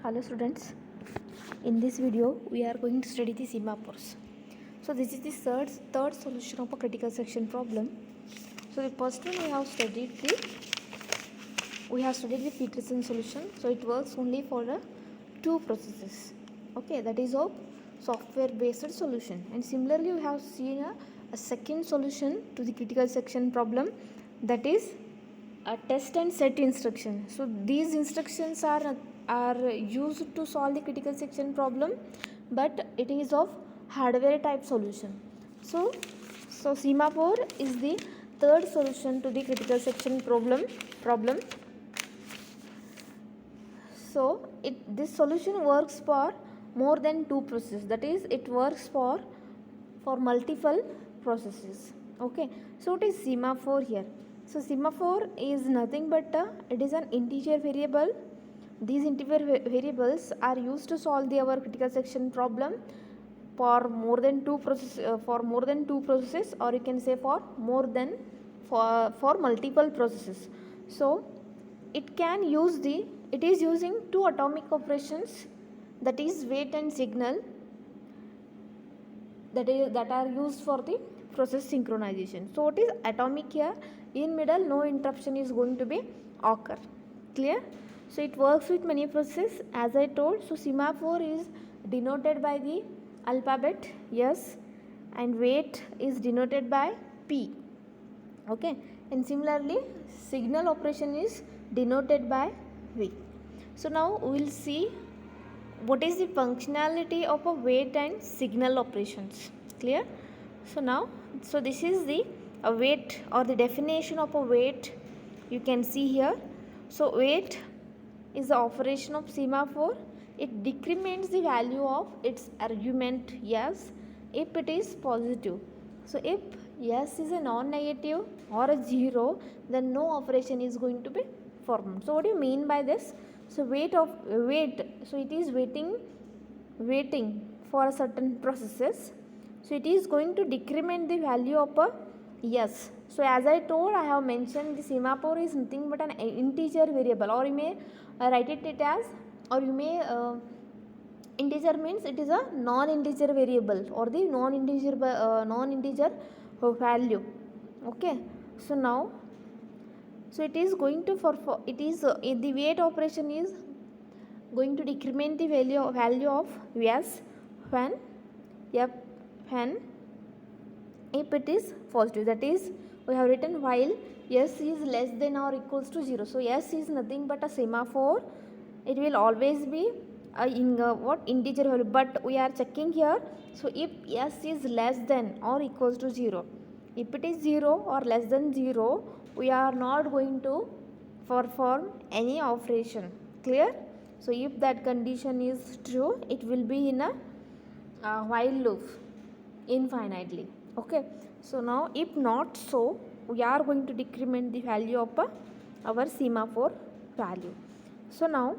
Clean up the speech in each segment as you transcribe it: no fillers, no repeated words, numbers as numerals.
Hello students, in this video we are going to study the semaphores. So this is the third solution of a critical section problem. So the first one we have studied the Peterson solution. So it works only for the two processes. Okay, that is of software based solution. And similarly we have seen a second solution to the critical section problem, that is a test and set instruction. So these instructions are used to solve the critical section problem, but it is of hardware type solution. So semaphore is the third solution to the critical section problem. So this solution works for more than two processes, that is it works for multiple processes. Okay, so it is semaphore here. So semaphore is nothing but it is an integer variable. These integer variables are used to solve our critical section problem for more than two processes, or you can say for multiple processes. So it is using two atomic operations, that is wait and signal, that are used for the process synchronization. So it is atomic here. In middle, no interruption is going to be occur. Clear? So it works with many processes as I told. So semaphore is denoted by the alphabet S, and wait is denoted by P. Okay, and similarly signal operation is denoted by V. So now we will see what is the functionality of a wait and signal operations. Clear? So this is the wait, or the definition of a wait. You can see here. So wait is the operation of semaphore. It decrements the value of its argument yes if it is positive. So if yes is a non-negative or a 0, then no operation is going to be performed. So what do you mean by this? So wait, so it is waiting for a certain processes. So it is going to decrement the value of a yes. So as I told, I have mentioned the semaphore is nothing but an integer variable, or you may write it as, or you may integer means it is a non-integer variable, or the non-integer value. Okay, so now it is going to the wait operation is going to decrement the value of yes when if it is positive. That is, we have written while yes is less than or equals to 0. So yes is nothing but a semaphore. It will always be integer value, but we are checking here. So if yes is less than or equals to 0, if it is 0 or less than 0, we are not going to perform any operation. Clear? So if that condition is true, it will be in a while loop infinitely. Okay, so now if not so, we are going to decrement the value of our semaphore value. So now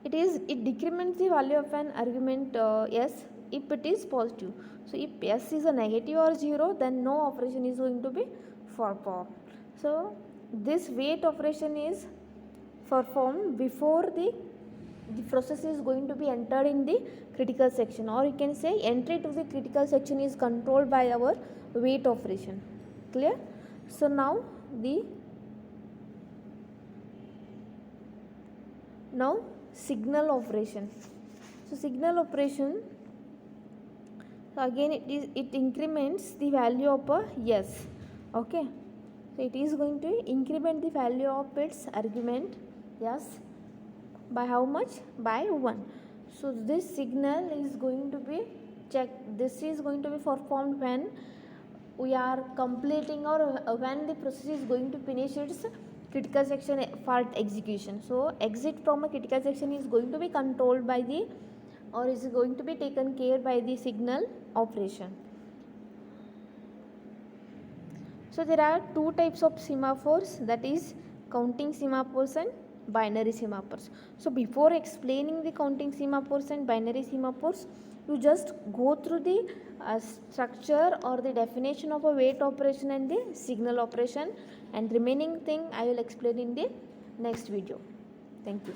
it decrements the value of an argument yes if it is positive. So if yes is a negative or 0, then no operation is going to be performed. So this wait operation is performed before the process is going to be entered in the critical section, or you can say entry to the critical section is controlled by our wait operation. Clear? So now signal operation. So signal operation, so again it increments the value of a yes. Okay, so it is going to increment the value of its argument yes by how much? By 1. So this signal is going to be checked. This is going to be performed when we are completing, or when the process is going to finish its critical section part execution. So exit from a critical section is going to be controlled by or is going to be taken care by the signal operation. So there are two types of semaphores, that is counting semaphores and binary semaphores. So before explaining the counting semaphores and binary semaphores, you just go through the structure or the definition of a wait operation and the signal operation, and remaining thing I will explain in the next video. Thank you.